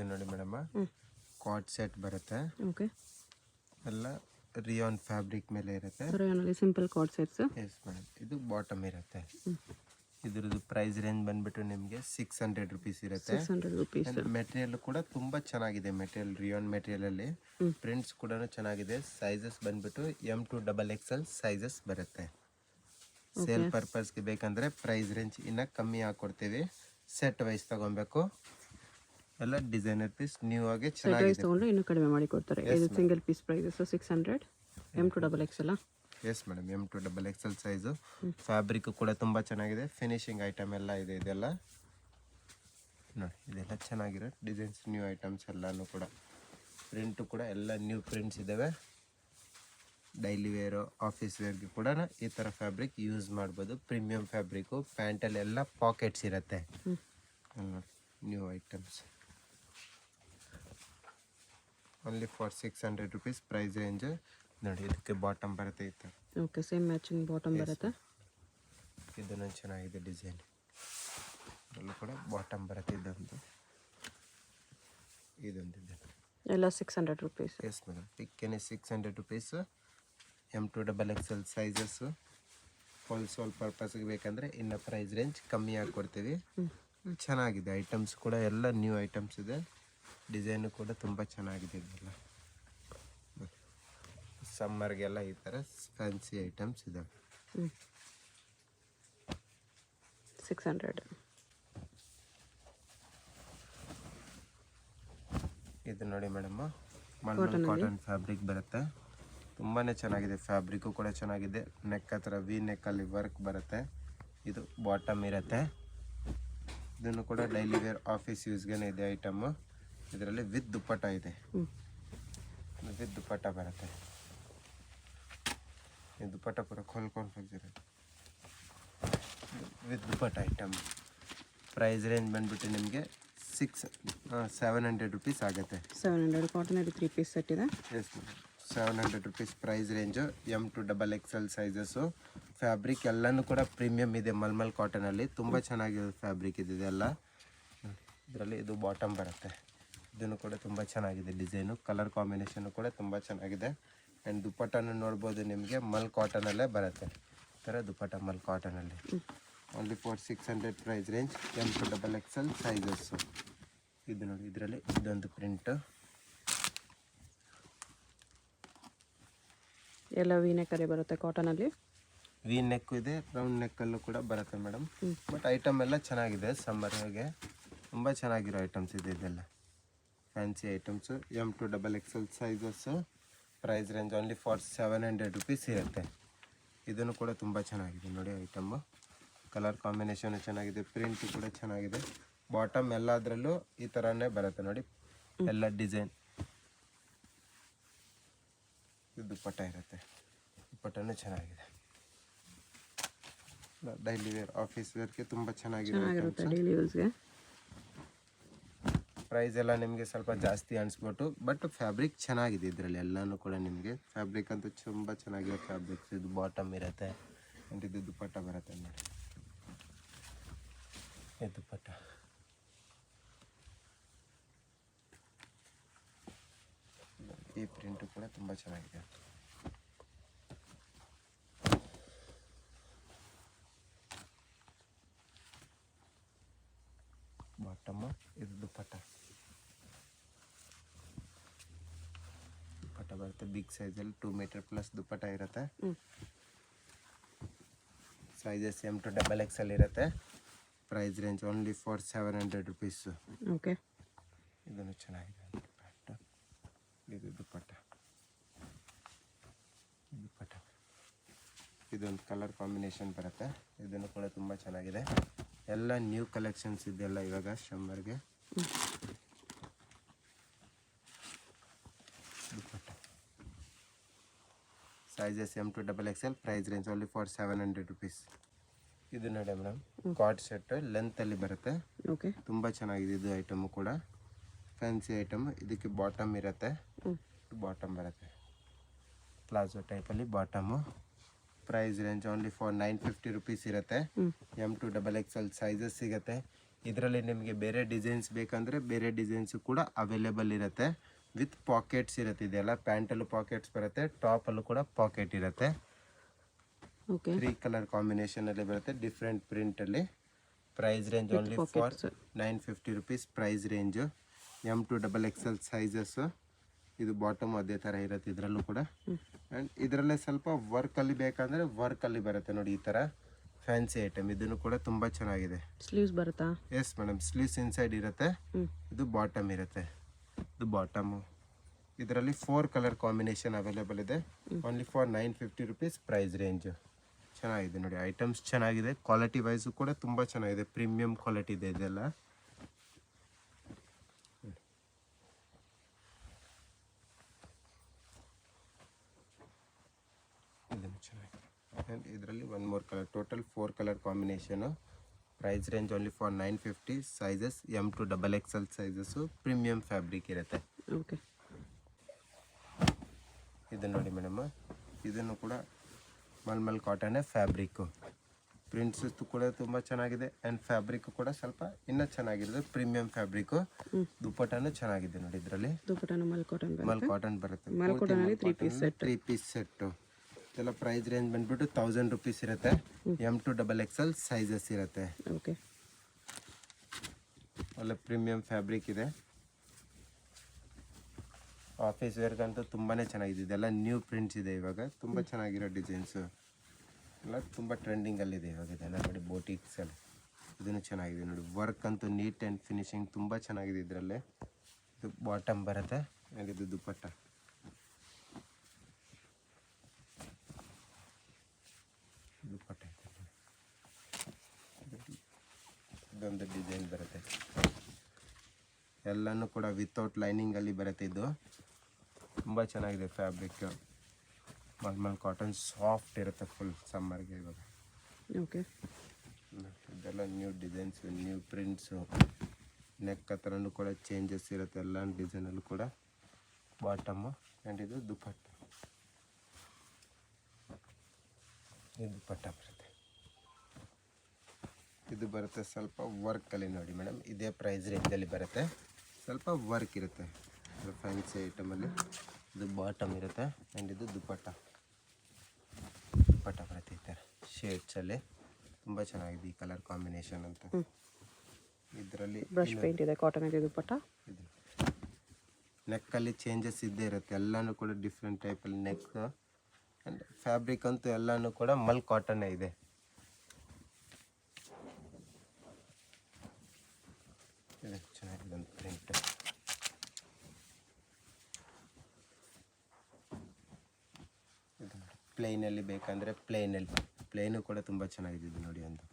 ಇದು ನೋಡಿ ಮೇಡಮ್ ಹ್ಞೂ ಕಾರ್ಡ್ ಸೆಟ್ ಬರುತ್ತೆ, ಓಕೆ. ಎಲ್ಲ ರಿಯಾನ್ ಫ್ಯಾಬ್ರಿಕ್ ಮೇಲೆ ಇರುತ್ತೆ. ರೇಯಾನಲ್ಲಿ simple cord sets. Yes madam. ಇದು ಬಾಟಮ್ ಇರುತ್ತೆ. ಹ್ಞೂ ಇದ್ರದ್ದು ಪ್ರೈಸ್ ರೇಂಜ್ ಬಂದ್ಬಿಟ್ಟು ನಿಮಗೆ 600 ರುಪೀಸ್ ಇರುತ್ತೆ. 600 ರುಪೀಸ್. ಮೆಟೀರಿಯಲ್ ಕೂಡ ತುಂಬ ಚೆನ್ನಾಗಿದೆ. ಮೆಟೀರಿಯಲ್ ರಿಯಾನ್ ಮೆಟೀರಿಯಲಲ್ಲಿ ಪ್ರಿಂಟ್ಸ್ ಕೂಡ ಚೆನ್ನಾಗಿದೆ. ಸೈಜಸ್ ಬಂದ್ಬಿಟ್ಟು M2XXL ಸೈಜಸ್ ಬರುತ್ತೆ. ಸೇಲ್ ಪರ್ಪಸ್ಗೆ ಬೇಕಂದರೆ ಪ್ರೈಸ್ ರೇಂಜ್ ಇನ್ನೂ ಕಮ್ಮಿ ಹಾಕ್ಕೊಡ್ತೀವಿ. ಸೆಟ್ ವೈಸ್ ತೊಗೊಬೇಕು. ಎಲ್ಲ ಡಿಸೈನರ್ ಪೀಸ್ ನ್ಯೂ ಆಗಿ ಚೆನ್ನಾಗಿದೆ. ತೊಗೊಂಡ್ರೆ ಇನ್ನೂ ಕಡಿಮೆ ಮಾಡಿ ಕೊಡ್ತಾರೆ. ಇದು single piece prices 600. M2XXL. Yes madam, M2XXL size. Fabric ಕೂಡ ತುಂಬ ಚೆನ್ನಾಗಿದೆ. ಫಿನಿಶಿಂಗ್ ಐಟಮ್ ಎಲ್ಲ ಇದೆ. ಇದೆಲ್ಲ ನೋಡಿ, ಇದೆಲ್ಲ ಚೆನ್ನಾಗಿರೋ ಡಿಸೈನ್ಸ್, ನ್ಯೂ ಐಟಮ್ಸ್ ಎಲ್ಲನೂ ಕೂಡ. ಪ್ರಿಂಟು ಕೂಡ ಎಲ್ಲ ನ್ಯೂ ಪ್ರಿಂಟ್ಸ್ ಇದ್ದಾವೆ. ಡೈಲಿ ವೇರು, ಆಫೀಸ್ ವೇರ್ಗೆ ಕೂಡ ಈ ಥರ ಫ್ಯಾಬ್ರಿಕ್ ಯೂಸ್ ಮಾಡ್ಬೋದು. Premium fabric. ಪ್ಯಾಂಟಲ್ಲೆಲ್ಲ ಪಾಕೆಟ್ಸ್ ಇರುತ್ತೆ. New items only for 600 rupees price range. ನೋಡಿ, ಇದಕ್ಕೆ ಬಾಟಮ್ ಬರುತ್ತೆ ಈ ಥರ. ಓಕೆ, ಸೇಮ್ ಮ್ಯಾಚಿಂಗ್ ಬಾಟಮ್ ಬರುತ್ತೆ. ಇದನ್ನು ಚೆನ್ನಾಗಿದೆ ಡಿಸೈನ್. ಇದರಲ್ಲೂ ಕೂಡ ಬಾಟಮ್ ಬರುತ್ತೆ. ಇದೊಂದಿದೆ ಎಲ್ಲ 600 ರುಪೀಸ್. Yes madam. ಪಿಕ್ಕೇನೆ 600 ರುಪೀಸ್. M2XXL sizes. ಹೋಲ್ಸೇಲ್ ಪರ್ಪಸ್ಗೆ ಬೇಕಂದರೆ ಇನ್ನು ಪ್ರೈಸ್ ರೇಂಜ್ ಕಮ್ಮಿ ಕೊಡ್ತೀವಿ. ಚೆನ್ನಾಗಿದೆ. ಐಟಮ್ಸ್ ಕೂಡ ಎಲ್ಲ ನ್ಯೂ ಐಟಮ್ಸ್ ಇದೆ. ಡಿಸೈನು ಕೂಡ ತುಂಬ ಚೆನ್ನಾಗಿದೆ. ಇದೆಲ್ಲ ಸಮ್ಮರ್ಗೆಲ್ಲ ಈ ಥರ ಫ್ಯಾನ್ಸಿ ಐಟಮ್ಸ್ ಇದೆ. 600. ಇದು ನೋಡಿ ಮೇಡಮ್, ಮಲ್ಮಲ್ ಕಾಟನ್ ಫ್ಯಾಬ್ರಿಕ್ ಬರುತ್ತೆ. ತುಂಬಾ ಚೆನ್ನಾಗಿದೆ. ಫ್ಯಾಬ್ರಿಕ್ಕು ಕೂಡ ಚೆನ್ನಾಗಿದೆ. ನೆಕ್ ಹತ್ರ ವಿ ನೆಕ್ಕಲ್ಲಿ ವರ್ಕ್ ಬರುತ್ತೆ. ಇದು ಬಾಟಮ್ ಇರುತ್ತೆ. ಇದನ್ನು ಕೂಡ ಡೈಲಿ ವೇರ್, ಆಫೀಸ್ ಯೂಸ್ಗೆ ಇದೆ ಐಟಮ್ಮು. ಇದರಲ್ಲಿ ವಿತ್ ದುಪ್ಪಟ್ಟ ಇದೆ. ವಿತ್ ದುಪ್ಪಟ್ಟ ಬರುತ್ತೆ. ಈ ದುಪ್ಪಟ್ಟ ಕೂಡ ಕೊಲ್ಕೊಂಡಿರುತ್ತೆ. With dupatta item. Price range ಬಂದ್ಬಿಟ್ಟು ನಿಮಗೆ 700 ರುಪೀಸ್ ಆಗುತ್ತೆ. 700. ಕಾಟನಲ್ಲಿ 3 ಪೀಸ್ ಸೆಟ್ ಇದೆ. Yes madam, 700 rupees price range. M2XXL sizes. Fabric ಎಲ್ಲನೂ ಕೂಡ ಪ್ರೀಮಿಯಮ್ ಇದೆ. ಮಲ್ಮಲ್ ಕಾಟನಲ್ಲಿ ತುಂಬ ಚೆನ್ನಾಗಿರೋ ಫ್ಯಾಬ್ರಿಕ್ ಇದೆ ಇದೆಲ್ಲ. ಇದರಲ್ಲಿ ಇದು ಬಾಟಮ್ ಬರುತ್ತೆ. ಇದನ್ನು ಕೂಡ ತುಂಬ ಚೆನ್ನಾಗಿದೆ ಡಿಸೈನು. ಕಲರ್ ಕಾಂಬಿನೇಷನ್ನು ಕೂಡ ತುಂಬ ಚೆನ್ನಾಗಿದೆ. ಆ್ಯಂಡ್ ದುಪ್ಪಟ್ಟನ್ನು ನೋಡ್ಬೋದು, ನಿಮಗೆ ಮಲ್ ಕಾಟನಲ್ಲೇ ಬರುತ್ತೆ. ಈ ಥರ ದುಪ್ಪಟ್ಟ ಮಲ್ ಕಾಟನಲ್ಲಿ. Only for 600 price range. M2XXL sizes. ಇದು ನೋಡಿ, ಇದರಲ್ಲಿ ಇದೊಂದು ಪ್ರಿಂಟು. ಎಲ್ಲ ವಿ ನೆಕ್ಕಲ್ಲಿ ಬರುತ್ತೆ ಕಾಟನಲ್ಲಿ. ವಿ ನೆಕ್ ಇದೆ, ರೌಂಡ್ ನೆಕ್ಕಲ್ಲೂ ಕೂಡ ಬರುತ್ತೆ ಮೇಡಮ್. ಬಟ್ ಐಟಮ್ ಎಲ್ಲ ಚೆನ್ನಾಗಿದೆ. ಸಮ್ಮರ್ಗೆ ತುಂಬ ಚೆನ್ನಾಗಿರೋ ಐಟಮ್ಸ್ ಇದೆ. ಇದೆಲ್ಲ fancy items. M2XXL sizes. Price range only for 700 rupees ಇರುತ್ತೆ. ಇದನ್ನು ಕೂಡ ತುಂಬ ಚೆನ್ನಾಗಿದೆ ನೋಡಿ ಐಟಮ್ಮು. ಕಲರ್ ಕಾಂಬಿನೇಷನು ಚೆನ್ನಾಗಿದೆ. ಪ್ರಿಂಟು ಕೂಡ ಚೆನ್ನಾಗಿದೆ. ಬಾಟಮ್ ಎಲ್ಲದರಲ್ಲೂ ಈ ಥರನೇ ಬರುತ್ತೆ ನೋಡಿ. ಎಲ್ಲ ಡಿಸೈನ್. ಇದು ದುಪ್ಪಟ್ಟ ಇರುತ್ತೆ. ದುಪ್ಪಟ್ಟನೂ ಚೆನ್ನಾಗಿದೆ. ಡೈಲಿ ವೇರ್, ಆಫೀಸ್ ವೇರ್ಗೆ ತುಂಬ ಚೆನ್ನಾಗಿರುತ್ತೆ ಡೈಲಿ ಯೂಸ್ಗೆ. ಪ್ರೈಸ್ ಎಲ್ಲ ನಿಮಗೆ ಸ್ವಲ್ಪ ಜಾಸ್ತಿ ಅನಿಸ್ಬಿಟ್ಟು, ಬಟ್ ಫ್ಯಾಬ್ರಿಕ್ ಚೆನ್ನಾಗಿದೆ. ಇದರಲ್ಲಿ ಎಲ್ಲನೂ ಕೂಡ ನಿಮಗೆ ಫ್ಯಾಬ್ರಿಕ್ ಅಂತೂ ತುಂಬ ಚೆನ್ನಾಗಿರೋ ಫ್ಯಾಬ್ರಿಕ್ಸ್. ಇದು ಬಾಟಮ್ ಇರುತ್ತೆ. ಆ್ಯಂಡ್ ಇದು ದುಪ್ಪಟ್ಟ ಬರುತ್ತೆ ನೋಡಿ. ಇದು ದುಪ್ಪಟ್ಟ. ಈ ಪ್ರಿಂಟು ಕೂಡ ತುಂಬ ಚೆನ್ನಾಗಿದೆ. ಬಾಟಮ್, ಇದು ದುಪ್ಪಟ್ಟ. ದುಪ್ಪಟ್ಟ ಬರುತ್ತೆ ಬಿಗ್ ಸೈಜಲ್ಲಿ. 2 ಮೀಟರ್ ಪ್ಲಸ್ ದುಪ್ಪಟ್ಟ ಇರುತ್ತೆ. ಸೈಜಸ್ M2XXL ಇರುತ್ತೆ. Price range only for 700 rupees. Okay. ಇದನ್ನು ಚೆನ್ನಾಗಿದೆ. ಪ್ಯಾಂಟು, ಇದು ದುಪ್ಪಟ್ಟ. ದುಪ್ಪಟ್ಟ ಇದೊಂದು ಕಲರ್ ಕಾಂಬಿನೇಷನ್ ಬರುತ್ತೆ. ಇದನ್ನು ಕೂಡ ತುಂಬ ಚೆನ್ನಾಗಿದೆ. ಎಲ್ಲ ನ್ಯೂ ಕಲೆಕ್ಷನ್ಸ್ ಇದೆಲ್ಲ ಇವಾಗ ಸಮ್ಮರ್ಗೆ. Dupatta sizes M2XXL. Price range only for 700 rupees. ಇದು ನೋಡಿ ಮೇಡಮ್, ಕಾರ್ಡ್ ಸೆಟ್ ಲೆಂತಲ್ಲಿ ಬರುತ್ತೆ. ಓಕೆ. ತುಂಬ ಚೆನ್ನಾಗಿದೆ ಇದು ಐಟಮು ಕೂಡ. Fancy item. ಇದಕ್ಕೆ ಬಾಟಮ್ ಇರುತ್ತೆ. ಬಾಟಮ್ ಬರುತ್ತೆ ಪ್ಲಾಜೋ ಟೈಪಲ್ಲಿ bottom. Price range only for 950 rupees ಇರುತ್ತೆ. M2XXL ಸೈಜಸ್ ಸಿಗುತ್ತೆ. ಇದರಲ್ಲಿ ನಿಮಗೆ ಬೇರೆ ಡಿಸೈನ್ಸ್ ಬೇಕಂದರೆ ಬೇರೆ ಡಿಸೈನ್ಸು ಕೂಡ ಅವೈಲೇಬಲ್ ಇರುತ್ತೆ. ವಿತ್ ಪಾಕೆಟ್ಸ್ ಇರುತ್ತೆ. ಇದೆಲ್ಲ ಪ್ಯಾಂಟಲ್ಲೂ ಪಾಕೆಟ್ಸ್ ಬರುತ್ತೆ, ಟಾಪಲ್ಲೂ ಕೂಡ ಪಾಕೆಟ್ ಇರುತ್ತೆ. ಓಕೆ 3 ಕಲರ್ ಕಾಂಬಿನೇಷನಲ್ಲಿ ಬರುತ್ತೆ, ಡಿಫ್ರೆಂಟ್ ಪ್ರಿಂಟಲ್ಲಿ. Price range only for 950 rupees price range. M2XXL sizes. ಇದು ಬಾಟಮ್ ಅದೇ ಥರ ಇರುತ್ತೆ ಇದರಲ್ಲೂ ಕೂಡ. ಆ್ಯಂಡ್ ಇದರಲ್ಲೇ ಸ್ವಲ್ಪ ವರ್ಕಲ್ಲಿ ಬೇಕಂದರೆ ವರ್ಕಲ್ಲಿ ಬರುತ್ತೆ ನೋಡಿ, ಈ ಥರ ಫ್ಯಾನ್ಸಿ ಐಟಮ್. ಇದನ್ನು ಕೂಡ ತುಂಬ ಚೆನ್ನಾಗಿದೆ. ಸ್ಲೀವ್ಸ್ ಬರುತ್ತಾ? ಎಸ್ ಮೇಡಮ್, ಸ್ಲೀವ್ಸ್ ಇನ್ಸೈಡ್ ಇರುತ್ತೆ. ಇದು ಬಾಟಮ್ ಇರುತ್ತೆ. ಇದು ಬಾಟಮು. ಇದರಲ್ಲಿ 4 ಕಲರ್ ಕಾಂಬಿನೇಷನ್ ಅವೈಲೇಬಲ್ ಇದೆ. Only for 950 rupees price range. ಚೆನ್ನಾಗಿದೆ ನೋಡಿ, ಐಟಮ್ಸ್ ಚೆನ್ನಾಗಿದೆ. ಕ್ವಾಲಿಟಿ ವೈಸು ಕೂಡ ತುಂಬ ಚೆನ್ನಾಗಿದೆ, ಪ್ರೀಮಿಯಂ ಕ್ವಾಲಿಟಿ ಇದೆ ಇದೆಲ್ಲ. ಇದನ್ನು ಚೆನ್ನಾಗಿದೆ. ಆ್ಯಂಡ್ ಇದರಲ್ಲಿ 1 more colour, total 4 colour combination. Price range only for 950. Sizes M2XXL sizes. Premium fabric ಇರುತ್ತೆ. ಓಕೆ, ಇದು ನೋಡಿ ಮೇಡಮ್, ಇದನ್ನು ಕೂಡ ಮಲ್ಮಲ್ ಕಾಟನ್ನೇ ಫ್ಯಾಬ್ರಿಕ್ಕು. ಪ್ರಿಂಟ್ಸ್ ಕೂಡ ತುಂಬ ಚೆನ್ನಾಗಿದೆ. ಆ್ಯಂಡ್ ಫ್ಯಾಬ್ರಿಕ್ಕು ಕೂಡ ಸ್ವಲ್ಪ ಇನ್ನೂ ಚೆನ್ನಾಗಿರುತ್ತೆ, ಪ್ರೀಮಿಯಂ ಫ್ಯಾಬ್ರಿಕ್ಕು. ದುಪ್ಪಟ್ಟನೂ ಚೆನ್ನಾಗಿದೆ ನೋಡಿ. ಇದರಲ್ಲಿ ದುಪ್ಪಟ್ಟನು ಮಲ್ ಕಾಟನ್ ಮಲ್ ಕಾಟನ್ ಬರುತ್ತೆ. ಮಲ್ ಕಾಟನಲ್ಲಿ 3 ಪೀಸ್ ಸೆಟ್ಟು. ಇದೆಲ್ಲ ಪ್ರೈಸ್ ರೇಂಜ್ ಬಂದ್ಬಿಟ್ಟು 1000 ರುಪೀಸ್ ಇರುತ್ತೆ. M2XXL ಸೈಜಸ್ ಇರುತ್ತೆ. ಓಕೆ, ಒಳ್ಳೆ ಪ್ರೀಮಿಯಂ ಫ್ಯಾಬ್ರಿಕ್ ಇದೆ. ಆಫೀಸ್ ವೇರ್ಗಂತೂ ತುಂಬಾ ಚೆನ್ನಾಗಿದೆ. ಇದೆಲ್ಲ ನ್ಯೂ ಪ್ರಿಂಟ್ಸ್ ಇದೆ ಇವಾಗ, ತುಂಬ ಚೆನ್ನಾಗಿರೋ ಡಿಸೈನ್ಸು ಎಲ್ಲ ತುಂಬ ಟ್ರೆಂಡಿಂಗಲ್ಲಿದೆ ಇವಾಗ. ಇದೆಲ್ಲ ನೋಡಿ ಬೋಟಿಕ್ಸಲ್ಲಿ. ಇದನ್ನು ಚೆನ್ನಾಗಿದೆ ನೋಡಿ, ವರ್ಕ್ ಅಂತೂ ನೀಟ್ ಆ್ಯಂಡ್ ಫಿನಿಶಿಂಗ್ ತುಂಬ ಚೆನ್ನಾಗಿದೆ ಇದರಲ್ಲೇ. ಇದು ಬಾಟಮ್ ಬರುತ್ತೆ. ಆ್ಯಂಡ್ ಇದು ದುಪ್ಪಟ್ಟ. ದುಪ್ಪಟ್ಟ ಇದೊಂದು ಡಿಸೈನ್ ಬರುತ್ತೆ. ಎಲ್ಲನೂ ಕೂಡ ವಿತೌಟ್ ಲೈನಿಂಗಲ್ಲಿ ಬರುತ್ತೆ. ಇದು ತುಂಬ ಚೆನ್ನಾಗಿದೆ ಫ್ಯಾಬ್ರಿಕ್. ಮಲ್ಮಲ್ ಕಾಟನ್ ಸಾಫ್ಟ್ ಇರುತ್ತೆ ಫುಲ್ ಸಮ್ಮರ್ಗೆ ಇವಾಗ. ಓಕೆ, ಇದೆಲ್ಲ new designs, new prints. Neck ಹತ್ರನೂ ಕೂಡ ಚೇಂಜಸ್ ಇರುತ್ತೆ ಎಲ್ಲ ಡಿಸೈನಲ್ಲೂ ಕೂಡ. ಬಾಟಮ್ಮು ಆ್ಯಂಡ್ ಇದು ದುಪ್ಪಟ್ಟ. ಇದು ದುಪ್ಪಟ್ಟ ಬರುತ್ತೆ. ಇದು ಬರುತ್ತೆ ಸ್ವಲ್ಪ ವರ್ಕಲ್ಲಿ ನೋಡಿ ಮೇಡಮ್. ಇದೇ ಪ್ರೈಸ್ ರೇಂಜಲ್ಲಿ ಬರುತ್ತೆ, ಸ್ವಲ್ಪ ವರ್ಕ್ ಇರುತ್ತೆ. ಇದು ಫ್ಯಾನ್ಸಿ ಐಟಮಲ್ಲಿ. ಇದು ಬಾಟಮ್ ಇರುತ್ತೆ. ಆ್ಯಂಡ್ ಇದು ದುಪ್ಪಟ್ಟ. ದುಪ್ಪಟ್ಟ ಬರುತ್ತೆ ಈ ಥರ ಶೇಡ್ಸಲ್ಲಿ. ತುಂಬ ಚೆನ್ನಾಗಿದೆ ಈ ಕಲರ್ ಕಾಂಬಿನೇಷನ್ ಅಂತ. ಇದರಲ್ಲಿ ಬ್ರಷ್ ಪೇಂಟ್ ಇದೆ, ಕಾಟನ್ ಇದೆ ದುಪ್ಪಟ್ಟ. ಇದು ನೆಕ್ಕಲ್ಲಿ ಚೇಂಜಸ್ ಇದ್ದೇ ಇರುತ್ತೆ. ಎಲ್ಲನೂ ಕೂಡ ಡಿಫ್ರೆಂಟ್ ಟೈಪಲ್ಲಿ ನೆಕ್. ಆ್ಯಂಡ್ ಫ್ಯಾಬ್ರಿಕ್ ಅಂತೂ ಎಲ್ಲನೂ ಕೂಡ ಮಲ್ ಕಾಟನ್ನೇ ಇದೆ. ಇದು ಚೆನ್ನಾಗಿದೆ ಒಂದು ಪ್ರಿಂಟ್. ಇದು ಪ್ಲೇನಲ್ಲಿ ಬೇಕಂದರೆ ಪ್ಲೇನು ಕೂಡ ತುಂಬ ಚೆನ್ನಾಗಿದೆ. ಇದು ನೋಡಿ, ಒಂದು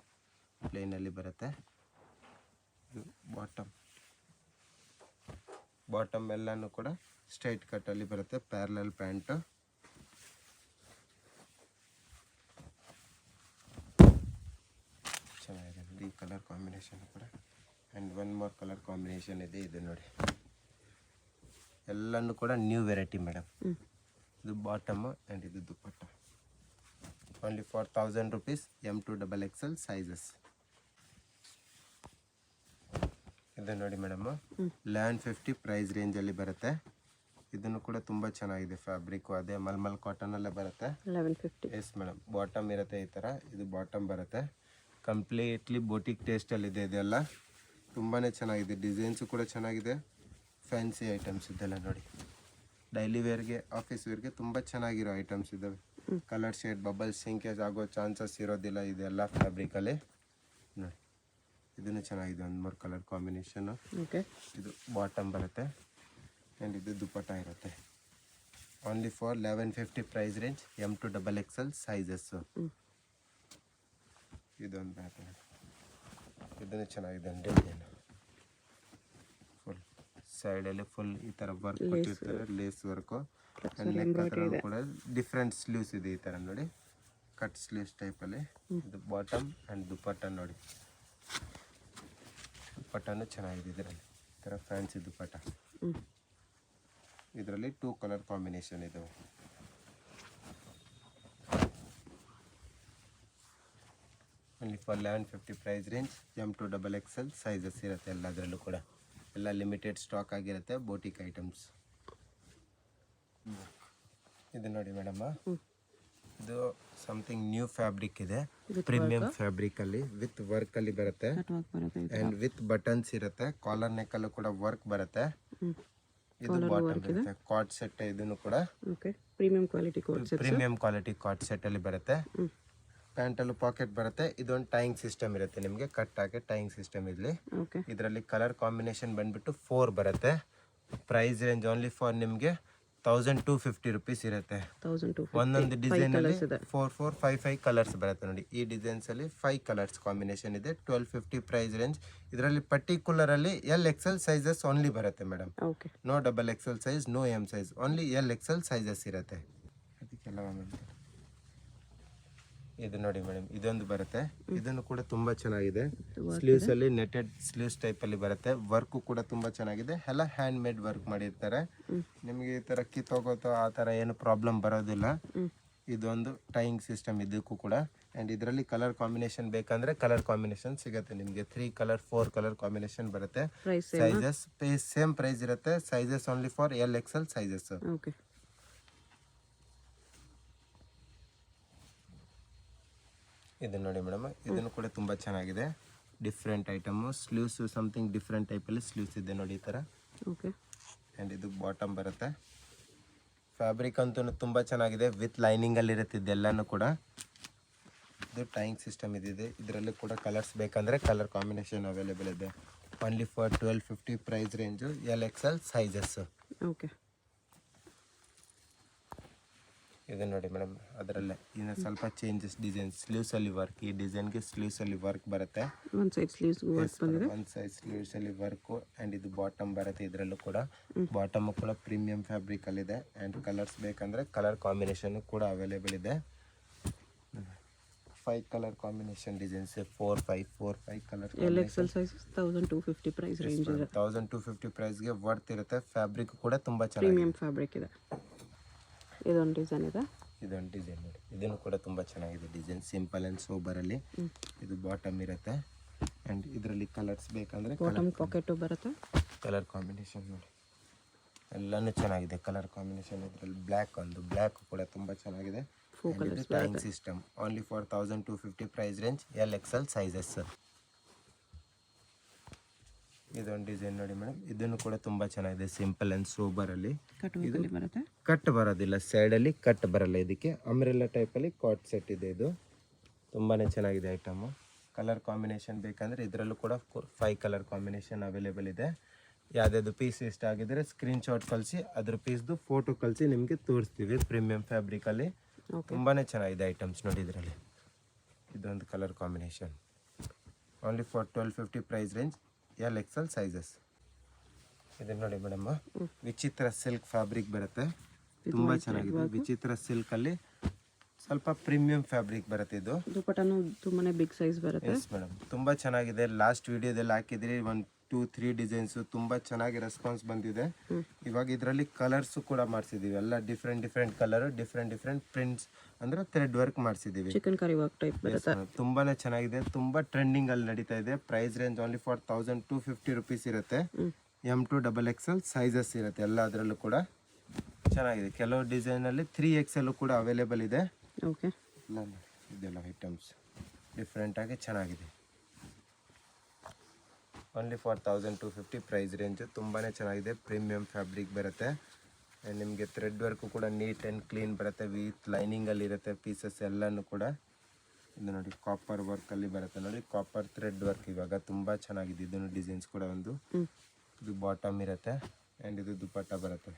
ಪ್ಲೇನಲ್ಲಿ ಬರುತ್ತೆ. ಇದು ಬಾಟಮ್ ಎಲ್ಲನೂ ಕೂಡ ಸ್ಟ್ರೈಟ್ ಕಟ್ಟಲ್ಲಿ ಬರುತ್ತೆ. Parallel pant. ಚೆನ್ನಾಗಿದೆ ನೋಡಿ ಈ ಕಲರ್ ಕಾಂಬಿನೇಷನ್ ಕೂಡ. ಆ್ಯಂಡ್ 1 more ಕಲರ್ ಕಾಂಬಿನೇಷನ್ ಇದೆ. ಇದು ನೋಡಿ, ಎಲ್ಲನೂ ಕೂಡ ನ್ಯೂ ವೆರೈಟಿ ಮೇಡಮ್. ಇದು ಬಾಟಮು ಆ್ಯಂಡ್ ಇದು dupatta. Only for 1000 rupees. M2XXL sizes. ಇದು ನೋಡಿ ಮೇಡಮು, 1150 ಪ್ರೈಸ್ ರೇಂಜಲ್ಲಿ ಬರುತ್ತೆ. ಇದನ್ನು ಕೂಡ ತುಂಬ ಚೆನ್ನಾಗಿದೆ ಫ್ಯಾಬ್ರಿಕ್ಕು. ಅದೇ ಮಲ್ಮಲ್ ಕಾಟನಲ್ಲೇ ಬರುತ್ತೆ. 1150. Yes madam. ಬಾಟಮ್ ಇರುತ್ತೆ ಈ ಥರ. ಇದು ಬಾಟಮ್ ಬರುತ್ತೆ. ಕಂಪ್ಲೀಟ್ಲಿ ಬೋಟಿಕ್ ಟೇಸ್ಟಲ್ಲಿದೆ ಇದೆಲ್ಲ. ತುಂಬಾ ಚೆನ್ನಾಗಿದೆ. ಡಿಸೈನ್ಸು ಕೂಡ ಚೆನ್ನಾಗಿದೆ. ಫ್ಯಾನ್ಸಿ ಐಟಮ್ಸ್ ಇದೆಲ್ಲ ನೋಡಿ. ಡೈಲಿ ವೇರ್ಗೆ, ಆಫೀಸ್ ವೇರ್ಗೆ ತುಂಬ ಚೆನ್ನಾಗಿರೋ ಐಟಮ್ಸ್ ಇದ್ದಾವೆ. ಕಲರ್ ಶೇಡ್ ಬಬಲ್ ಸಿಂಕೇಜ್ ಆಗೋ ಚಾನ್ಸಸ್ ಇರೋದಿಲ್ಲ ಇದೆಲ್ಲ ಫ್ಯಾಬ್ರಿಕಲ್ಲಿ ನೋಡಿ. ಇದನ್ನು ಚೆನ್ನಾಗಿದೆ. 1 more ಕಲರ್ ಕಾಂಬಿನೇಷನ್ನು. ಓಕೆ, ಇದು ಬಾಟಮ್ ಬರುತ್ತೆ. ಆ್ಯಂಡ್ ಇದು ದುಪ್ಪಟ್ಟ ಇರುತ್ತೆ. Only for 1150 price range. M2XXL sizes. ಇದೊಂದು ಪ್ಯಾಟರ್ನ್. ಇದನ್ನು ಚೆನ್ನಾಗಿದೆ ಡಿಸೈನ್. ಫುಲ್ ಸೈಡಲ್ಲಿ ಫುಲ್ ಈ ಥರ ವರ್ಕ್ ಕೊಟ್ಟಿರ್ತಾರೆ, ಲೇಸ್ ವರ್ಕು. ಆ್ಯಂಡ್ ನೆಕ್ ಹತ್ರ ಕೂಡ ಡಿಫ್ರೆಂಟ್ ಸ್ಲೀವ್ಸ್ ಇದೆ ಈ ಥರ ನೋಡಿ, ಕಟ್ ಸ್ಲೀವ್ಸ್ ಟೈಪಲ್ಲಿ. ಇದು ಬಾಟಮ್ ಆ್ಯಂಡ್ ದುಪ್ಪಟ್ಟ ನೋಡಿ. ದುಪ್ಪಟ್ಟನೂ ಚೆನ್ನಾಗಿದೆ ಇದರಲ್ಲಿ. ಈ ಥರ ಫ್ಯಾನ್ಸಿ ದುಪ್ಪಟ್ಟ. ಇದರಲ್ಲಿ 2 ಕಲರ್ ಕಾಂಬಿನೇಷನ್ ಇದಾವೆ. Only for 1150 price range M2XXL sizes ಇರುತ್ತೆ ಎಲ್ಲದರಲ್ಲೂ ಕೂಡ. ಎಲ್ಲ ಲಿಮಿಟೆಡ್ ಸ್ಟಾಕ್ ಆಗಿರುತ್ತೆ ಬೋಟಿಕ್ ಐಟಮ್ಸ್. ಇದು ನೋಡಿ ಮೇಡಮ್, ಇದು ಸಮಥಿಂಗ್ ನ್ಯೂ ಫ್ಯಾಬ್ರಿಕ್ ಇದೆ, ಪ್ರೀಮಿಯಂ ಫ್ಯಾಬ್ರಿಕ್ ಅಲ್ಲಿ ವಿತ್ ವರ್ಕ್ ಅಲ್ಲಿ ಬರುತ್ತೆ ಅಂಡ್ ವಿತ್ ಬಟನ್ಸ್ ಇರುತ್ತೆ. ಕಾಲರ್ ನೆಕ್ ಅಲ್ಲೂ ಕೂಡ ವರ್ಕ್ ಬರುತ್ತೆ. ಇದು ಬಾಟಮ್ ಇರುತ್ತೆ ಕಾರ್ಡ್ ಸೆಟ್. ಇದನ್ನು ಕೂಡ ಪ್ರೀಮಿಯಂ ಕ್ವಾಲಿಟಿ ಕಾರ್ಡ್ ಸೆಟ್ ಅಲ್ಲಿ ಬರುತ್ತೆ. ಪ್ಯಾಂಟ್ ಅಲ್ಲೂ ಪಾಕೆಟ್ ಬರುತ್ತೆ. ಇದೊಂದು ಟೈಯಿಂಗ್ ಸಿಸ್ಟಮ್ ಇರುತ್ತೆ ನಿಮಗೆ, ಕಟ್ ಆಗಿ ಟೈಯಿಂಗ್ ಸಿಸ್ಟಮ್ ಇರಲಿ. ಇದರಲ್ಲಿ ಕಲರ್ ಕಾಂಬಿನೇಷನ್ ಬಂದ್ಬಿಟ್ಟು 4 ಬರುತ್ತೆ. ಪ್ರೈಸ್ ರೇಂಜ್ ಓನ್ಲಿ ಫಾರ್ ನಿಮಗೆ 1250 ರುಪೀಸ್ ಇರುತ್ತೆ. ಒಂದೊಂದು ಡಿಸೈನ್ ಅಲ್ಲಿ 4, 4, 5, 5 ಕಲರ್ಸ್ ಬರುತ್ತೆ ನೋಡಿ. ಈ ಡಿಸೈನ್ಸ್ ಅಲ್ಲಿ 5 ಕಲರ್ಸ್ ಕಾಂಬಿನೇಷನ್ ಇದೆ. 1250 ಪ್ರೈಸ್ ರೇಂಜ್. ಇದರಲ್ಲಿ ಪರ್ಟಿಕ್ಯುಲರ್ ಅಲ್ಲಿ LXL ಸೈಜಸ್ ಓನ್ಲಿ ಬರುತ್ತೆ madam. No XXL size, no M size, only LXL sizes ಇರುತ್ತೆ. ಅದಕ್ಕೆಲ್ಲ ಇದು ನೋಡಿ ಮೇಡಮ್, ಇದೊಂದು ಬರುತ್ತೆ. ಇದನ್ನು ಕೂಡ ತುಂಬಾ ಚೆನ್ನಾಗಿದೆ. ಸ್ಲೀವ್ಸ್ ಅಲ್ಲಿ ನೆಟೆಡ್ ಸ್ಲೀವ್ಸ್ ಟೈಪ್ ಅಲ್ಲಿ ಬರುತ್ತೆ. ವರ್ಕ್ ಕೂಡ ತುಂಬಾ ಚೆನ್ನಾಗಿದೆ. ಎಲ್ಲ ಹ್ಯಾಂಡ್ ಮೇಡ್ ವರ್ಕ್ ಮಾಡಿರ್ತಾರೆ. ನಿಮಗೆ ಈ ತರ ಕಿತ್ತೋಗೋತೋ ಆ ತರ ಏನು ಪ್ರಾಬ್ಲಮ್ ಬರೋದಿಲ್ಲ. ಇದೊಂದು ಟೈಯಿಂಗ್ ಸಿಸ್ಟಮ್ ಇದಕ್ಕೂ ಕೂಡ. ಅಂಡ್ ಇದರಲ್ಲಿ ಕಲರ್ ಕಾಂಬಿನೇಷನ್ ಬೇಕಂದ್ರೆ ಕಲರ್ ಕಾಂಬಿನೇಷನ್ ಸಿಗುತ್ತೆ ನಿಮಗೆ. 3 ಕಲರ್ 4 ಕಲರ್ ಕಾಂಬಿನೇಷನ್ ಬರುತ್ತೆ. ಸೈಜಸ್ ಸೇಮ್ ಪ್ರೈಸ್ ಇರುತ್ತೆ. Sizes only for LXL sizes. ಇದು ನೋಡಿ ಮೇಡಮ್, ಇದನ್ನು ಕೂಡ ತುಂಬ ಚೆನ್ನಾಗಿದೆ. Different item. Sleeves something different ಟೈಪಲ್ಲಿ ಸ್ಲೀವ್ಸ್ ಇದೆ ನೋಡಿ ಈ ಥರ. ಆ್ಯಂಡ್ ಇದು ಬಾಟಮ್ ಬರುತ್ತೆ. ಫ್ಯಾಬ್ರಿಕ್ ಅಂತೂ ತುಂಬ ಚೆನ್ನಾಗಿದೆ. ವಿತ್ ಲೈನಿಂಗಲ್ಲಿ ಇರುತ್ತೆ ಇದೆಲ್ಲನೂ ಕೂಡ. ಇದು ಟೈಯಿಂಗ್ ಸಿಸ್ಟಮ್ ಇದಿದೆ. ಇದರಲ್ಲಿ ಕೂಡ ಕಲರ್ಸ್ ಬೇಕಂದರೆ ಕಲರ್ ಕಾಂಬಿನೇಷನ್ ಅವೈಲೇಬಲ್ ಇದೆ. Only for 1250 price range. LXL sizes. ಇದು ನೋಡಿ ಮೇಡಮ್, ಅದರಲ್ಲೇ ಇನ್ನು ಸ್ವಲ್ಪ ಚೇಂಜಸ್ ಡಿಸೈನ್. ಸ್ಲೀವ್ಸ್ ಅಲ್ಲಿ ವರ್ಕ್. ಈ ಡಿಸೈನ್ಗೆ ಸ್ಲೀವ್ಸ್ ಅಲ್ಲಿ ವರ್ಕ್ ಬರುತ್ತೆ. ಒಂದು ಸೈಡ್ ಸ್ಲೀವ್ಸ್ ಅಲ್ಲಿ ವರ್ಕ್. ಅಂಡ್ ಇದು ಬಾಟಮ್ ಬರುತ್ತೆ. ಇದರಲ್ಲೂ ಕೂಡ ಬಾಟಮ್ ಕೂಡ ಪ್ರೀಮಿಯಂ ಫ್ಯಾಬ್ರಿಕ್ ಅಲ್ಲಿ ಇದೆ. ಅಂಡ್ ಕಲರ್ಸ್ ಬೇಕಂದ್ರೆ ಕಲರ್ ಕಾಂಬಿನೇಷನ್ ಕೂಡ ಅವೈಲೇಬಲ್ ಇದೆ. 5 colour combination designs. 4, 5 colour. LXL size 1250 price range ಇದೆ. 1250 ಪ್ರೈಸ್ಗೆ ವರ್ತ್ ಇರುತ್ತೆ. ಫ್ಯಾಬ್ರಿಕ್ ಕೂಡ ತುಂಬಾ ಚೆನ್ನಾಗಿದೆ. ಪ್ರೀಮಿಯಂ ಫ್ಯಾಬ್ರಿಕ್ ಇದೆ. ಇದೊಂದು ಡಿಸೈನ್ ಇದೆ. ಇದೊಂದು ಡಿಸೈನ್ ನೋಡಿ. ಇದನ್ನು ಕೂಡ ತುಂಬ ಚೆನ್ನಾಗಿದೆ ಡಿಸೈನ್. Simple and ಸೋಬರಲ್ಲಿ. ಇದು ಬಾಟಮ್ ಇರುತ್ತೆ. ಆ್ಯಂಡ್ ಇದರಲ್ಲಿ ಕಲರ್ಸ್ ಬೇಕಂದರೆ ಬಾಟಮ್ ಪಾಕೆಟು ಬರುತ್ತೆ. ಕಲರ್ ಕಾಂಬಿನೇಷನ್ ನೋಡಿ, ಎಲ್ಲನೂ ಚೆನ್ನಾಗಿದೆ ಕಲರ್ ಕಾಂಬಿನೇಷನ್. ಇದರಲ್ಲಿ ಬ್ಲ್ಯಾಕ್ ಕೂಡ ತುಂಬ ಚೆನ್ನಾಗಿದೆ. Tying system. Only for 1250 price range. LXL sizes. ಇದೊಂದು ಡಿಸೈನ್ ನೋಡಿ ಮೇಡಮ್, ಇದನ್ನು ಕೂಡ ತುಂಬ ಚೆನ್ನಾಗಿದೆ. Simple and ಸೋಬರಲ್ಲಿ. ಕಟ್ ಬರೋದಿಲ್ಲ, ಸೈಡಲ್ಲಿ ಕಟ್ ಬರಲ್ಲ. ಇದಕ್ಕೆ ಅಂಬ್ರೆಲ್ಲಾ ಟೈಪಲ್ಲಿ ಕಾಟ್ ಸೆಟ್ ಇದೆ. ಇದು ತುಂಬಾ ಚೆನ್ನಾಗಿದೆ ಐಟಮು. ಕಲರ್ ಕಾಂಬಿನೇಷನ್ ಬೇಕಂದರೆ ಇದರಲ್ಲೂ ಕೂಡ 5 ಕಲರ್ ಕಾಂಬಿನೇಷನ್ ಅವೈಲೇಬಲ್ ಇದೆ. ಯಾವುದಾದ್ರು ಪೀಸ್ ಇಷ್ಟ ಆಗಿದ್ರೆ ಸ್ಕ್ರೀನ್ಶಾಟ್ ಕಳಿಸಿ, ಅದ್ರ ಪೀಸ್ದು ಫೋಟೋ ಕಳಿಸಿ ನಿಮಗೆ ತೋರಿಸ್ತೀವಿ. ಪ್ರೀಮಿಯಂ ಫ್ಯಾಬ್ರಿಕಲ್ಲಿ ತುಂಬಾ ಚೆನ್ನಾಗಿದೆ ಐಟಮ್ಸ್ ನೋಡಿ. ಇದರಲ್ಲಿ ಇದೊಂದು colour combination. Only for 1250 price range. LXL sizes. ಇದು ನೋಡಿ ಮೇಡಮ್, ವಿಚಿತ್ರ ಸಿಲ್ಕ್ ಫ್ಯಾಬ್ರಿಕ್ ಬರುತ್ತೆ. ತುಂಬ ಚೆನ್ನಾಗಿದೆ. ವಿಚಿತ್ರ ಸಿಲ್ಕಲ್ಲಿ ಸ್ವಲ್ಪ ಪ್ರೀಮಿಯಂ ಫ್ಯಾಬ್ರಿಕ್ ಬರುತ್ತೆ. ಇದು ದುಪಟ್ಟನು ತುಂಬಾನೇ ಬಿಗ್ ಸೈಜ್ ಬರುತ್ತೆ. ಎಸ್ ಮೇಡಮ್, ತುಂಬ ಚೆನ್ನಾಗಿದೆ. ಲಾಸ್ಟ್ ವಿಡಿಯೋದಲ್ಲಿ ಹಾಕಿದ್ರಿ 1, 2, 3 ಡಿಸೈನ್ಸು. ತುಂಬ ಚೆನ್ನಾಗಿ ರೆಸ್ಪಾನ್ಸ್ ಬಂದಿದೆ. ಇವಾಗ ಇದರಲ್ಲಿ ಕಲರ್ಸು ಕೂಡ ಮಾಡಿಸಿದ್ದೀವಿ. ಎಲ್ಲ ಡಿಫ್ರೆಂಟ್ ಕಲರ್, ಡಿಫ್ರೆಂಟ್ ಪ್ರಿಂಟ್ಸ್, ಅಂದರೆ ಥ್ರೆಡ್ ವರ್ಕ್ ಮಾಡಿಸಿದ್ದೀವಿ. ಚಿಕನ್ ಕರಿ ವರ್ಕ್ ಟೈಪ್ ಬರುತ್ತೆ. ತುಂಬಾ ಚೆನ್ನಾಗಿದೆ. ತುಂಬ ಟ್ರೆಂಡಿಂಗ್ ಅಲ್ಲಿ ನಡೀತಾ ಇದೆ. Price range only for 1250 rupees ಇರುತ್ತೆ. M2XXL ಸೈಜಸ್ ಇರುತ್ತೆ ಎಲ್ಲ. ಅದರಲ್ಲೂ ಕೂಡ ಚೆನ್ನಾಗಿದೆ. ಕೆಲವು ಡಿಸೈನಲ್ಲಿ 3XL ಕೂಡ ಅವೈಲೇಬಲ್ ಇದೆ. ಇದೆಲ್ಲ ಐಟಮ್ಸ್ ಡಿಫ್ರೆಂಟಾಗಿ ಚೆನ್ನಾಗಿದೆ. Only for 1250 price range. ತುಂಬಾ ಚೆನ್ನಾಗಿದೆ. ಪ್ರೀಮಿಯಂ ಫ್ಯಾಬ್ರಿಕ್ ಬರುತ್ತೆ. ನಿಮಗೆ ಥ್ರೆಡ್ ವರ್ಕು ಕೂಡ ನೀಟ್ ಆ್ಯಂಡ್ ಕ್ಲೀನ್ ಬರುತ್ತೆ. ವಿತ್ ಲೈನಿಂಗಲ್ಲಿ ಇರುತ್ತೆ ಪೀಸಸ್ ಎಲ್ಲನೂ ಕೂಡ. ಇದು ನೋಡಿ ಕಾಪರ್ ವರ್ಕಲ್ಲಿ ಬರುತ್ತೆ ನೋಡಿ. ಕಾಪರ್ ಥ್ರೆಡ್ ವರ್ಕ್ ಇವಾಗ ತುಂಬ ಚೆನ್ನಾಗಿದೆ. ಇದನ್ನು ಡಿಸೈನ್ಸ್ ಕೂಡ ಒಂದು. ಇದು ಬಾಟಮ್ ಇರುತ್ತೆ. ಆ್ಯಂಡ್ ಇದು ದುಪ್ಪಟ್ಟ ಬರುತ್ತೆ.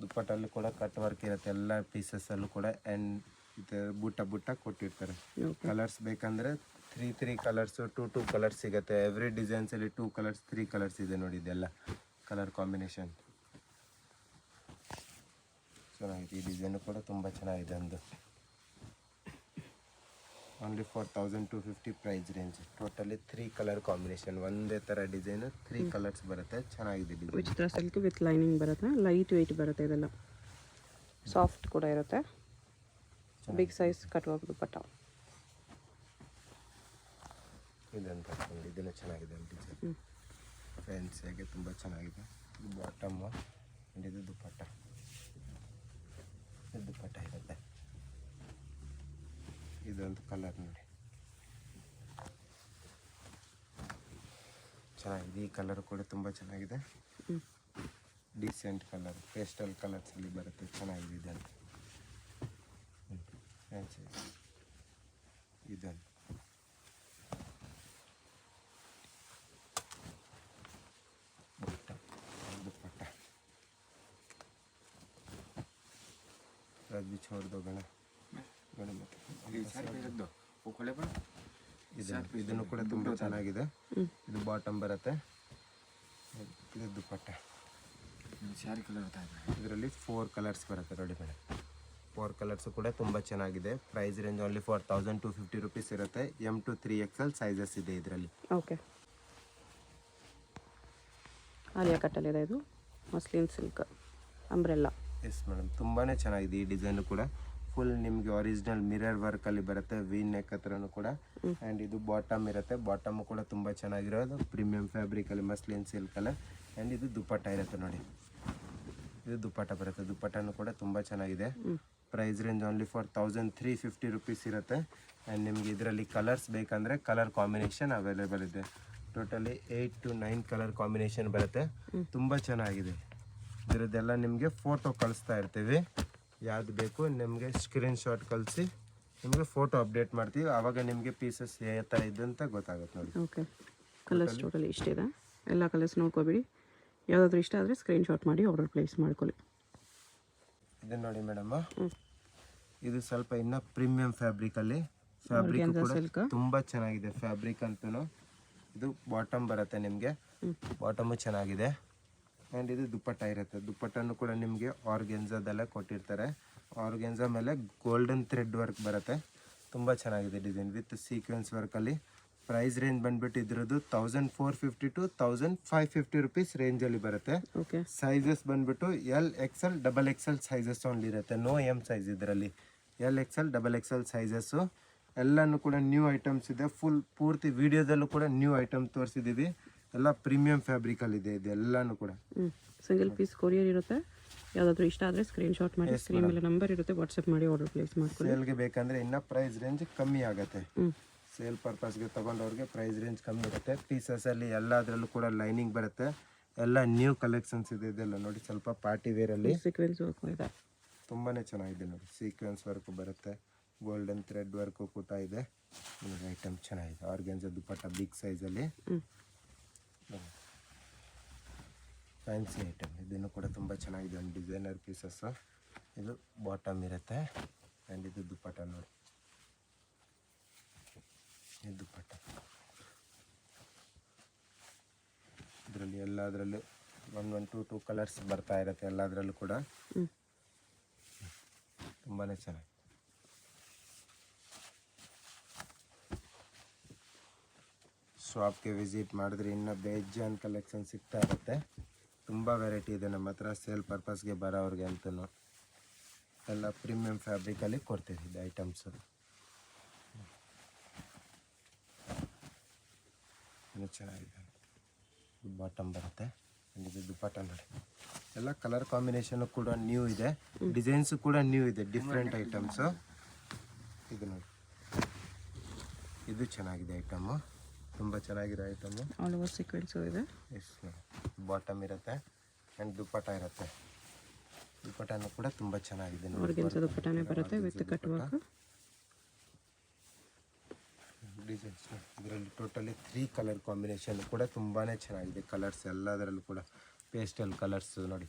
ದುಪ್ಪಟ್ಟಲ್ಲೂ ಕೂಡ ಕಟ್ ವರ್ಕ್ ಇರುತ್ತೆ ಎಲ್ಲ ಪೀಸಸ್ಸಲ್ಲೂ ಕೂಡ. ಆ್ಯಂಡ್ ಇದು ಬುಟ್ಟ ಕೊಟ್ಟಿರ್ತಾರೆ. ಕಲರ್ಸ್ ಬೇಕಂದರೆ 3 ಕಲರ್ಸು, 2 ಕಲರ್ಸ್ ಸಿಗುತ್ತೆ. ಎವ್ರಿ ಡಿಸೈನ್ಸಲ್ಲಿ 2 ಕಲರ್ಸ್ 3 ಕಲರ್ಸ್ ಇದೆ ನೋಡಿ. ಇದೆಲ್ಲ ಕಲರ್ ಕಾಂಬಿನೇಷನ್ ಚೆನ್ನಾಗಿದೆ. ಈ ಡಿಸೈನು ಕೂಡ ತುಂಬ ಚೆನ್ನಾಗಿದೆ. ಒಂದು only for 1250 price range. Totally 3 colour combination. ಒಂದೇ ಥರ ಡಿಸೈನು 3 ಕಲರ್ಸ್ ಬರುತ್ತೆ. ಚೆನ್ನಾಗಿದೆ ಡಿಸೈನ್. ವಿಚಿತ್ರ ಸಿಲ್ಕ್ ವಿತ್ ಲೈನಿಂಗ್ ಬರುತ್ತೆ. ಲೈಟ್ ವೆಯ್ಟ್ ಬರುತ್ತೆ. ಇದೆಲ್ಲ ಸಾಫ್ಟ್ ಕೂಡ ಇರುತ್ತೆ. Big size cut work dupatta. ಇದನ್ನು ತಗೊಂಡು ಇದನ್ನು ಚೆನ್ನಾಗಿದೆ ಡಿಸೈನ್ ಫ್ಯಾನ್ಸಿಯಾಗಿ ತುಂಬ ಚೆನ್ನಾಗಿದೆ. ಇದು ಬಾಟಮ್ಮು ಆ್ಯಂಡ್ ಇದು ದುಪ್ಪಟ್ಟ. ಇದು ದುಪ್ಪಟ್ಟ ಇರುತ್ತೆ. ಇದೊಂದು ಕಲರ್ ನೋಡಿ ಚೆನ್ನಾಗಿದೆ. ಈ ಕಲರ್ ಕೂಡ ತುಂಬ ಚೆನ್ನಾಗಿದೆ. ಡೀಸೆಂಟ್ ಕಲರ್ ಪೇಸ್ಟಲ್ ಕಲರ್ಸಲ್ಲಿ ಬರುತ್ತೆ. ಚೆನ್ನಾಗಿದೆ ಇದನ್ನು. ಫ್ಯಾನ್ಸಿ ಇದನ್ನು दुपट्टा भी छोड़ दो गण ಇದನ್ನು ಕೂಡ ತುಂಬ ಚೆನ್ನಾಗಿದೆ. ಇದು ಬಾಟಮ್ ಬರುತ್ತೆ. ಇದು ದುಪ್ಪಟ್ಟ. ಇದರಲ್ಲಿ 4 ಕಲರ್ಸ್ ಬರುತ್ತೆ ನೋಡಿ ಮೇಡಮ್. 4 ಕಲರ್ಸು ಕೂಡ ತುಂಬ ಚೆನ್ನಾಗಿದೆ. ಪ್ರೈಸ್ ರೇಂಜ್ ಓನ್ಲಿ 4250 ರೂಪೀಸ್ ಇರುತ್ತೆ. M to 3XL ಸೈಜಸ್ ಇದೆ ಇದರಲ್ಲಿ. ಓಕೆ, ಆಲಿಯಾ ಕಟ್ಟಲ್ಲಿದೆ. ಇದು muslin silk umbrella. Yes madam, ತುಂಬಾ ಚೆನ್ನಾಗಿದೆ. ಈ ಡಿಸೈನು ಕೂಡ ಫುಲ್ ನಿಮಗೆ ಒರಿಜಿನಲ್ ಮಿರರ್ ವರ್ಕಲ್ಲಿ ಬರುತ್ತೆ. ವಿ ನೆಕ್ ಹತ್ರನೂ ಕೂಡ. ಆ್ಯಂಡ್ ಇದು ಬಾಟಮ್ ಇರುತ್ತೆ. ಬಾಟಮು ಕೂಡ ತುಂಬ ಚೆನ್ನಾಗಿರೋದು ಪ್ರೀಮಿಯಂ ಫ್ಯಾಬ್ರಿಕಲ್ಲಿ ಮಸ್ಲಿನ್ ಸಿಲ್ಕಲ್ಲಿ. ಆ್ಯಂಡ್ ಇದು ದುಪ್ಪಟ್ಟ ಇರುತ್ತೆ ನೋಡಿ. ಇದು ದುಪ್ಪಟ್ಟ ಬರುತ್ತೆ. ದುಪ್ಪಟ್ಟನೂ ಕೂಡ ತುಂಬ ಚೆನ್ನಾಗಿದೆ. ಪ್ರೈಸ್ ರೇಂಜ್ ಓನ್ಲಿ 1350 ರೂಪೀಸ್ ಇರುತ್ತೆ. ಆ್ಯಂಡ್ ನಿಮಗೆ ಇದರಲ್ಲಿ ಕಲರ್ಸ್ ಬೇಕಂದರೆ ಕಲರ್ ಕಾಂಬಿನೇಷನ್ ಅವೈಲೇಬಲ್ ಇದೆ. ಟೋಟಲಿ 8 to 9 ಕಲರ್ ಕಾಂಬಿನೇಷನ್ ಬರುತ್ತೆ. ತುಂಬ ಚೆನ್ನಾಗಿದೆ. ಇದರದ್ದೆಲ್ಲ ನಿಮಗೆ ಫೋಟೋ ಕಳಿಸ್ತಾ ಇರ್ತೀವಿ. ಯಾವ್ದು ಬೇಕು ನಿಮಗೆ ಸ್ಕ್ರೀನ್ಶಾಟ್ ಕಳಿಸಿ ನಿಮಗೆ ಫೋಟೋ ಅಪ್ಡೇಟ್ ಮಾಡ್ತೀವಿ. ಆವಾಗ ನಿಮಗೆ ಪೀಸಸ್ ಯಾವ ಥರ ಇದೆ ಅಂತ ಗೊತ್ತಾಗುತ್ತೆ ನೋಡಿ. ಓಕೆ, ಕಲರ್ಸ್ ಟೋಟಲಿ ಇಷ್ಟ ಇದೆ. ಎಲ್ಲ ಕಲರ್ಸ್ ನೋಡ್ಕೋಬೇಡಿ. ಯಾವುದಾದ್ರೂ ಇಷ್ಟ ಆದರೆ ಸ್ಕ್ರೀನ್ಶಾಟ್ ಮಾಡಿ ಆರ್ಡರ್ ಪ್ಲೇಸ್ ಮಾಡ್ಕೊಳ್ಳಿ. ಇದನ್ನು ನೋಡಿ ಮೇಡಮ್, ಇದು ಸ್ವಲ್ಪ ಇನ್ನು ಪ್ರೀಮಿಯಂ ಫ್ಯಾಬ್ರಿಕಲ್ಲಿ. ಫ್ಯಾಬ್ರಿಕ್ ಕೂಡ ತುಂಬ ಚೆನ್ನಾಗಿದೆ. ಫ್ಯಾಬ್ರಿಕ್ ಅಂತೂ ಇದು ಬಾಟಮ್ ಬರುತ್ತೆ ನಿಮಗೆ. ಬಾಟಮು ಚೆನ್ನಾಗಿದೆ. ಆ್ಯಂಡ್ ಇದು ದುಪ್ಪಟ್ಟ ಇರುತ್ತೆ. ದುಪ್ಪಟ್ಟನೂ ಕೂಡ ನಿಮಗೆ ಆರ್ಗೆನ್ಜಾದೆಲ್ಲ ಕೊಟ್ಟಿರ್ತಾರೆ. ಆರ್ಗೆನ್ಜಾ ಮೇಲೆ ಗೋಲ್ಡನ್ ಥ್ರೆಡ್ ವರ್ಕ್ ಬರುತ್ತೆ. ತುಂಬ ಚೆನ್ನಾಗಿದೆ ಡಿಸೈನ್ ವಿತ್ ಸೀಕ್ವೆನ್ಸ್ ವರ್ಕಲ್ಲಿ. ಪ್ರೈಸ್ ರೇಂಜ್ ಬಂದುಬಿಟ್ಟು ಇದ್ರದ್ದು 1450 to 1550 ರೂಪೀಸ್ ರೇಂಜಲ್ಲಿ ಬರುತ್ತೆ. ಓಕೆ, ಸೈಜಸ್ ಬಂದುಬಿಟ್ಟು LXL XXL ಸೈಜಸ್ ಓನ್ಲಿ ಇರುತ್ತೆ. ನೋ M ಸೈಜ್ ಇದರಲ್ಲಿ. LXL XXL ಸೈಜಸ್ಸು ಎಲ್ಲನೂ ಕೂಡ ನ್ಯೂ ಐಟಮ್ಸ್ ಇದೆ. ಫುಲ್ ಪೂರ್ತಿ ವಿಡಿಯೋದಲ್ಲೂ ಕೂಡ ನ್ಯೂ ಐಟಮ್ ತೋರಿಸಿದ್ದೀವಿ. ಎಲ್ಲ ಪ್ರೀಮಿಯಂ ಫ್ಯಾಬ್ರಿಕಲ್ಲಿದೆ ಇದೆಲ್ಲನೂ ಕೂಡ. ಸಿಂಗಲ್ ಪೀಸ್ ಕೊರಿಯರ್ ಇರುತ್ತೆ. ಯಾವುದಾದ್ರೂ ಇಷ್ಟ ಆದರೆ ಸ್ಕ್ರೀನ್ಶಾಟ್ ಮಾಡಿ. ಸ್ಕ್ರೀನ್ ಮೇಲೆ ನಂಬರ್ ಇರುತ್ತೆ, ವಾಟ್ಸಪ್ ಮಾಡಿ ಆರ್ಡರ್ ಪ್ಲೇಸ್ ಮಾಡ್ಕೊಳ್ಳಿ. ಸೇಲ್ಗೆ ಬೇಕಂದರೆ ಇನ್ನೂ ಪ್ರೈಸ್ ರೇಂಜ್ ಕಮ್ಮಿ ಆಗುತ್ತೆ. ಸೇಲ್ ಪರ್ಪಸ್ಗೆ ತೊಗೊಂಡವ್ರಿಗೆ ಪ್ರೈಸ್ ರೇಂಜ್ ಕಮ್ಮಿ ಇರುತ್ತೆ. ಪೀಸಸಲ್ಲಿ ಎಲ್ಲದರಲ್ಲೂ ಕೂಡ ಲೈನಿಂಗ್ ಬರುತ್ತೆ. ಎಲ್ಲ ನ್ಯೂ ಕಲೆಕ್ಷನ್ಸ್ ಇದೆ. ಇದೆಲ್ಲ ನೋಡಿ ಸ್ವಲ್ಪ ಪಾರ್ಟಿ ವೇರಲ್ಲಿ ಸೀಕ್ವೆನ್ಸ್ ವರ್ಕ್ ಇದೆ. ತುಂಬಾ ಚೆನ್ನಾಗಿದೆ ನೋಡಿ. ಸೀಕ್ವೆನ್ಸ್ ವರ್ಕು ಬರುತ್ತೆ. ಗೋಲ್ಡನ್ ಥ್ರೆಡ್ ವರ್ಕು ಕೂಡ ಇದೆ. ಐಟಮ್ ಚೆನ್ನಾಗಿದೆ. ಆರ್ಗೆನ್ಜಾ ದುಪ್ಪಟ್ಟ ಬಿಗ್ ಸೈಜಲ್ಲಿ ಫ್ಯಾನ್ಸಿ ಐಟಮ್. ಇದನ್ನು ಕೂಡ ತುಂಬ ಚೆನ್ನಾಗಿದೆ. ಒಂದು ಡಿಸೈನರ್ ಪೀಸಸ್ಸು. ಇದು ಬಾಟಮ್ ಇರುತ್ತೆ. ಆ್ಯಂಡ್ ಇದು ದುಪ್ಪಟ್ಟ ನೋಡಿ. ಇದು ದುಪ್ಪಟ್ಟ. ಇದರಲ್ಲಿ ಎಲ್ಲದರಲ್ಲೂ 1 to 2 ಕಲರ್ಸ್ ಬರ್ತಾ ಇರುತ್ತೆ. ಎಲ್ಲದರಲ್ಲೂ ಕೂಡ ತುಂಬಾ ಚೆನ್ನಾಗಿ. ಶಾಪ್ಗೆ ವಿಸಿಟ್ ಮಾಡಿದ್ರೆ ಇನ್ನೂ ಬೇಜಾನ್ ಕಲೆಕ್ಷನ್ ಸಿಗ್ತಾ ಇರುತ್ತೆ. ತುಂಬ ವೆರೈಟಿ ಇದೆ ನಮ್ಮ ಹತ್ರ. ಸೇಲ್ ಪರ್ಪಸ್ಗೆ ಬರೋವ್ರಿಗೆ ಅಂತೂ ಎಲ್ಲ ಪ್ರೀಮಿಯಂ ಫ್ಯಾಬ್ರಿಕಲ್ಲಿ ಕೊಡ್ತೀವಿ ಇದು ಐಟಮ್ಸು. ಇನ್ನೂ ಚೆನ್ನಾಗಿದೆ. ಬಾಟಮ್ ಬರುತ್ತೆ. ಇದು ದುಪ್ಪಟ್ಟ ನೋಡಿ. ಎಲ್ಲ ಕಲರ್ ಕಾಂಬಿನೇಷನ್ನು ಕೂಡ ನ್ಯೂ ಇದೆ. ಡಿಸೈನ್ಸು ಕೂಡ ನ್ಯೂ ಇದೆ. Different items. ಇದು ನೋಡಿ, ಇದು ಚೆನ್ನಾಗಿದೆ ಐಟಮು. ತುಂಬ ಚೆನ್ನಾಗಿರೋ ಐಟಮು. ಆಲ್ ಓವರ್ ಸೀಕ್ವೆನ್ಸು ಇದೆ. ಎಸ್ ಬಾಟಮ್ ಇರುತ್ತೆ. ಆ್ಯಂಡ್ ದುಪ್ಪಟ್ಟ ಇರುತ್ತೆ. ದುಪ್ಪಟ್ಟನೂ ಕೂಡ ತುಂಬ ಚೆನ್ನಾಗಿದೆ. ಆರ್ಗೆನ್ಜಾ ದುಪ್ಪಟ್ಟನೇ ಬರುತ್ತೆ ವಿತ್ ಕಟ್ ವರ್ಕ್. ಡಿಸೈನ್ಸ್ ಇದರಲ್ಲಿ ಟೋಟಲಿ 3 ಕಲರ್ ಕಾಂಬಿನೇಷನ್ ಕೂಡ ತುಂಬಾ ಚೆನ್ನಾಗಿದೆ. ಕಲರ್ಸ್ ಎಲ್ಲದರಲ್ಲೂ ಕೂಡ ಪೇಸ್ಟಲ್ ಕಲರ್ಸು ನೋಡಿ.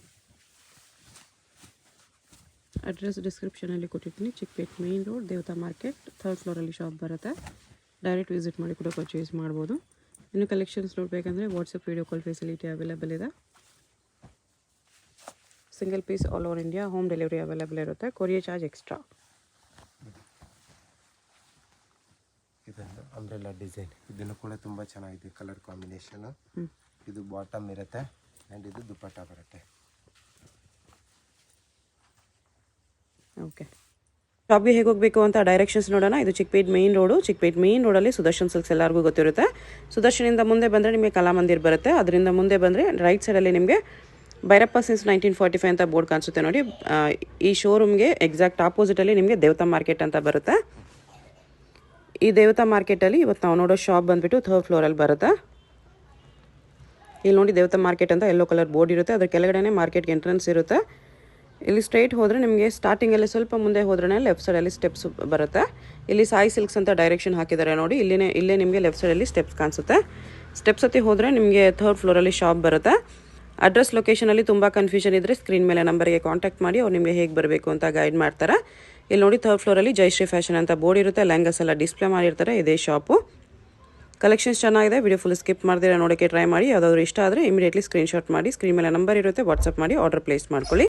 ಅಡ್ರೆಸ್ ಡಿಸ್ಕ್ರಿಪ್ಷನಲ್ಲಿ ಕೊಟ್ಟಿರ್ತೀನಿ. Chickpet main road, Devata market, 3rd ಫ್ಲೋರಲ್ಲಿ ಶಾಪ್ ಬರುತ್ತೆ. ಡೈರೆಕ್ಟ್ ವಿಸಿಟ್ ಮಾಡಿ ಕೂಡ ಪರ್ಚೇಸ್ ಮಾಡ್ಬೋದು. ಇನ್ನು ಕಲೆಕ್ಷನ್ಸ್ ನೋಡಬೇಕಂದ್ರೆ WhatsApp video call facility available ಇದೆ. Single piece all over India home delivery available ಇರುತ್ತೆ. Courier charge extra. ಇದೊಂದು ಅಂಬ್ರೆಲಾ ಡಿಸೈನ್. ಇದನ್ನು ಕೂಡ ತುಂಬ ಚೆನ್ನಾಗಿದೆ ಕಲರ್ ಕಾಂಬಿನೇಷನು. ಇದು ಬಾಟಮ್ ಇರುತ್ತೆ. ಆ್ಯಂಡ್ ಇದು ದುಪ್ಪಟ್ಟ ಬರುತ್ತೆ. ಓಕೆ, ಶಾಪ್ಗೆ ಹೇಗೆ ಹೋಗಬೇಕು ಅಂತ ಡೈರೆಕ್ಷನ್ಸ್ ನೋಡೋಣ. ಇದು Chickpet main road. Chickpet main ರೋಡಲ್ಲಿ ಸುದರ್ಶನ್ ಸಿಲ್ಕ್ಸ್ ಎಲ್ಲರಿಗೂ ಗೊತ್ತಿರುತ್ತೆ. ಸುದರ್ಶನಿಂದ ಮುಂದೆ ಬಂದರೆ ನಿಮಗೆ ಕಲಾಮಂದಿರ್ ಬರುತ್ತೆ. ಅದರಿಂದ ಮುಂದೆ ಬಂದರೆ ರೈಟ್ ಸೈಡಲ್ಲಿ ನಿಮಗೆ ಭೈರಪ್ಪ ಸಿನ್ಸ್ 1945 ಅಂತ ಬೋರ್ಡ್ ಕಾಣಿಸುತ್ತೆ ನೋಡಿ. ಈ ಶೋರೂಮ್ಗೆ ಎಕ್ಸಾಕ್ಟ್ ಆಪೋಸಿಟಲ್ಲಿ ನಿಮಗೆ ದೇವತಾ ಮಾರ್ಕೆಟ್ ಅಂತ ಬರುತ್ತೆ. ಈ ದೇವತಾ ಮಾರ್ಕೆಟಲ್ಲಿ ಇವತ್ತು ನಾವು ನೋಡೋ ಶಾಪ್ ಬಂದುಬಿಟ್ಟು 3rd ಫ್ಲೋರಲ್ಲಿ ಬರುತ್ತೆ. ಇಲ್ಲಿ ನೋಡಿ ದೇವತಾ ಮಾರ್ಕೆಟ್ ಅಂತ ಯೆಲ್ಲೋ ಕಲರ್ ಬೋರ್ಡ್ ಇರುತ್ತೆ. ಅದ್ರ ಕೆಳಗಡೆ ಮಾರ್ಕೆಟ್ಗೆ ಎಂಟ್ರೆನ್ಸ್ ಇರುತ್ತೆ. ಇಲ್ಲಿ ಸ್ಟ್ರೈಟ್ ಹೋದರೆ ನಿಮಗೆ ಸ್ಟಾರ್ಟಿಂಗಲ್ಲಿ ಸ್ವಲ್ಪ ಮುಂದೆ ಹೋದ್ರೆ ಲೆಫ್ಟ್ ಸೈಡಲ್ಲಿ ಸ್ಟೆಪ್ಸ್ ಬರುತ್ತೆ. ಇಲ್ಲಿ ಸಾಯಿ ಸಿಲ್ಕ್ಸ್ ಅಂತ ಡೈರೆಕ್ಷನ್ ಹಾಕಿದ್ದಾರೆ ನೋಡಿ. ಇಲ್ಲೇ ನಿಮಗೆ ಲೆಫ್ಟ್ ಸೈಡಲ್ಲಿ ಸ್ಟೆಪ್ಸ್ ಕಾಣಿಸುತ್ತೆ. ಸ್ಟೆಪ್ಸ್ ಹತ್ತಿ ಹೋದರೆ ನಿಮಗೆ 3rd ಫ್ಲೋರಲ್ಲಿ ಶಾಪ್ ಬರುತ್ತೆ. ಅಡ್ರೆಸ್ ಲೊಕೇಶನಲ್ಲಿ ತುಂಬ ಕನ್ಫ್ಯೂಷನ್ ಇದ್ದರೆ ಸ್ಕ್ರೀನ್ ಮೇಲೆ ನಂಬರ್ಗೆ ಕಾಂಟ್ಯಾಕ್ಟ್ ಮಾಡಿ ಅವ್ರು ನಿಮಗೆ ಹೇಗೆ ಬರಬೇಕು ಅಂತ ಗೈಡ್ ಮಾಡ್ತಾರೆ. ಇಲ್ಲಿ ನೋಡಿ 3rd ಫ್ಲೋರಲ್ಲಿ ಜಯಶ್ರೀ ಫ್ಯಾಷನ್ ಅಂತ ಬೋರ್ಡ್ ಇರುತ್ತೆ. ಲೆಹಂಗಾಸ್ ಎಲ್ಲ ಡಿಸ್ಪ್ಲೇ ಮಾಡಿರ್ತಾರೆ. ಇದೇ ಶಾಪು. ಕಲೆಕ್ಷನ್ಸ್ ಚೆನ್ನಾಗಿದೆ. ವಿಡಿಯೋ ಫುಲ್ ಸ್ಕಿಪ್ ಮಾಡ್ದಿರ ನೋಡೋಕ್ಕೆ ಟ್ರೈ ಮಾಡಿ. ಯಾವುದಾದ್ರು ಇಷ್ಟ ಆದರೆ ಇಮಿಡಿಯೇಟ್ಲಿ ಸ್ಕ್ರೀನ್ಶಾಟ್ ಮಾಡಿ ಸ್ಕ್ರೀನ್ ಮೇಲೆ ನಂಬರ್ ಇರುತ್ತೆ, ವಾಟ್ಸಪ್ ಮಾಡಿ ಆರ್ಡರ್ ಪ್ಲೇಸ್ ಮಾಡ್ಕೊಳ್ಳಿ.